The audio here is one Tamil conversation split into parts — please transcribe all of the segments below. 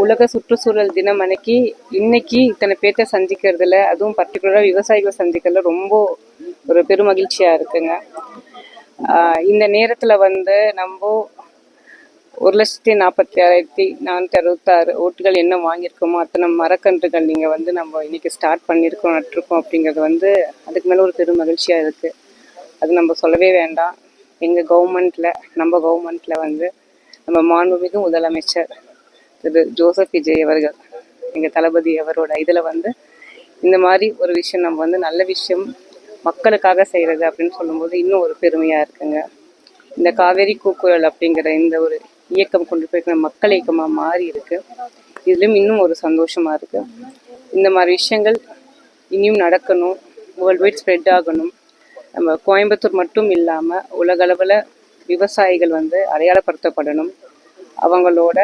உலக சுற்றுச்சூழல் தினம் அன்னைக்கு இன்னைக்கு இத்தனை பேர்த்த சந்திக்கிறதுல, அதுவும் பர்டிகுலராக விவசாயிகள் சந்திக்கிறதுல ரொம்ப ஒரு பெருமகிழ்ச்சியாக இருக்குங்க. இந்த நேரத்தில் நம்ம 1,46,466 ஓட்டுகள் என்ன வாங்கியிருக்கோமோ அத்தனை மரக்கன்றுகள் நீங்கள் நம்ம இன்னைக்கு ஸ்டார்ட் பண்ணியிருக்கோம், நட்டிருக்கோம் அப்படிங்கிறது அதுக்கு மேலே ஒரு பெருமகிழ்ச்சியாக இருக்குது. அது நம்ம சொல்லவே வேண்டாம். எங்கள் கவர்மெண்ட்டில் நம்ம கவர்மெண்ட்டில் நம்ம மாண்புமிகு முதலமைச்சர் திரு ஜோசப் விஜய் அவர்கள், எங்கள் தளபதி அவரோட இதில் இந்த மாதிரி ஒரு விஷயம் நம்ம நல்ல விஷயம் மக்களுக்காக செய்கிறது அப்படின்னு சொல்லும்போது இன்னும் ஒரு பெருமையாக இருக்குங்க. இந்த காவேரி கூக்குரல் அப்படிங்கிற இந்த ஒரு இயக்கம் கொண்டு போய் மக்கள் இயக்கமாக மாறி இருக்கு. இதுலேயும் இன்னும் ஒரு சந்தோஷமாக இருக்குது. இந்த மாதிரி விஷயங்கள் இனியும் நடக்கணும், வேர்ல்டு வைட் ஸ்ப்ரெட் ஆகணும். நம்ம கோயம்புத்தூர் மட்டும் இல்லாமல் உலகளவில் விவசாயிகள் அடையாளப்படுத்தப்படணும். அவங்களோட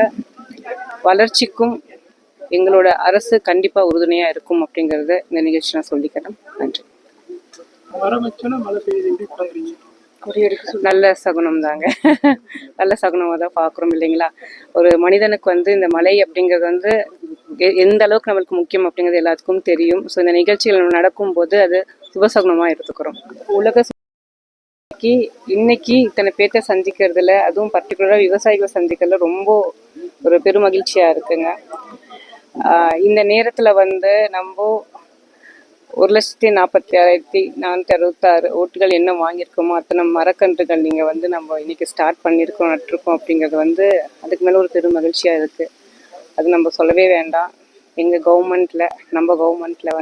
வளர்ச்சிக்கும் எங்களோட அரசு கண்டிப்பாக உறுதுணையாக இருக்கும் அப்படிங்கிறத இந்த நிகழ்ச்சி நான் சொல்லிக்கிறேன். நன்றி. நல்ல சகுனம் தாங்க. நல்ல சகுனமாக தான் பார்க்குறோம் இல்லைங்களா? ஒரு மனிதனுக்கு இந்த மழை அப்படிங்கிறது எந்த அளவுக்கு நம்மளுக்கு முக்கியம் அப்படிங்கிறது எல்லாத்துக்கும் தெரியும். ஸோ இந்த நிகழ்ச்சிகள் நடக்கும்போது அது சுபசகுனமாக எடுத்துக்கிறோம். உலக இன்னைக்கு இத்தனை பேர்த்த சந்திக்கிறதுல, அதுவும் பர்டிகுலராக விவசாயிகள் சந்திக்கிறதுல ரொம்ப ஒரு பெருமகிழ்ச்சியாக இருக்குங்க. இந்த நேரத்தில் நம்ம 1,46,466 ஓட்டுகள் என்ன வாங்கியிருக்கோமோ அத்தனை மரக்கன்றுகள் நீங்கள் நம்ம இன்னைக்கு ஸ்டார்ட் பண்ணியிருக்கோம், நட்டிருக்கோம் அப்படிங்கிறது அதுக்கு மேலே ஒரு பெருமகிழ்ச்சியாக இருக்குது. அது நம்ம சொல்லவே வேண்டாம். எங்கள் கவர்மெண்ட்டில் நம்ம கவர்மெண்ட்டில்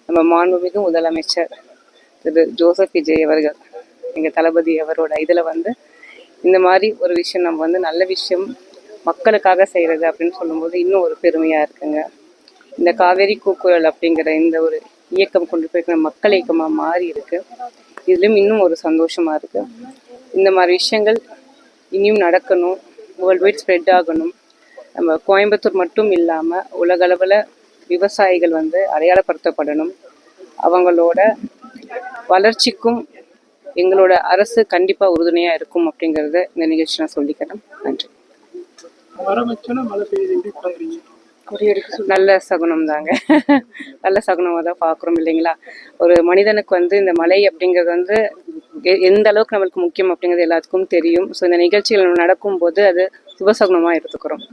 நம்ம மாண்புமிகு முதலமைச்சர் திரு ஜோசப் விஜய் அவர்கள், எங்கள் தளபதி அவரோட இதில் இந்த மாதிரி ஒரு விஷயம் நம்ம நல்ல விஷயம் மக்களுக்காக செய்கிறது அப்படின்னு சொல்லும்போது இன்னும் ஒரு பெருமையாக இருக்குங்க. இந்த காவேரி கூக்குரல் அப்படிங்கிற இந்த ஒரு இயக்கம் கொண்டு போய் மக்கள் இயக்கமாக மாறி இருக்கு. இதுலேயும் இன்னும் ஒரு சந்தோஷமாக இருக்குது. இந்த மாதிரி விஷயங்கள் இனியும் நடக்கணும், வேர்ல்டு வைட் ஸ்ப்ரெட் ஆகணும். நம்ம கோயம்புத்தூர் மட்டும் இல்லாமல் உலகளவில் விவசாயிகள் அடையாளப்படுத்தப்படணும். அவங்களோட வளர்ச்சிக்கும் எங்களோட அரசு கண்டிப்பாக உறுதுணையாக இருக்கும் அப்படிங்கிறத இந்த நிகழ்ச்சி நான் சொல்லிக்கிறேன். நன்றி. நல்ல சகுனம் தாங்க. நல்ல சகுனமாக தான் பார்க்குறோம் இல்லைங்களா? ஒரு மனிதனுக்கு இந்த மழை அப்படிங்கிறது எந்த அளவுக்கு நம்மளுக்கு முக்கியம் அப்படிங்கிறது எல்லாத்துக்கும் தெரியும். ஸோ இந்த நிகழ்ச்சிகள் நடக்கும்போது அது சுபசகுனமாக எடுத்துக்கிறோம்.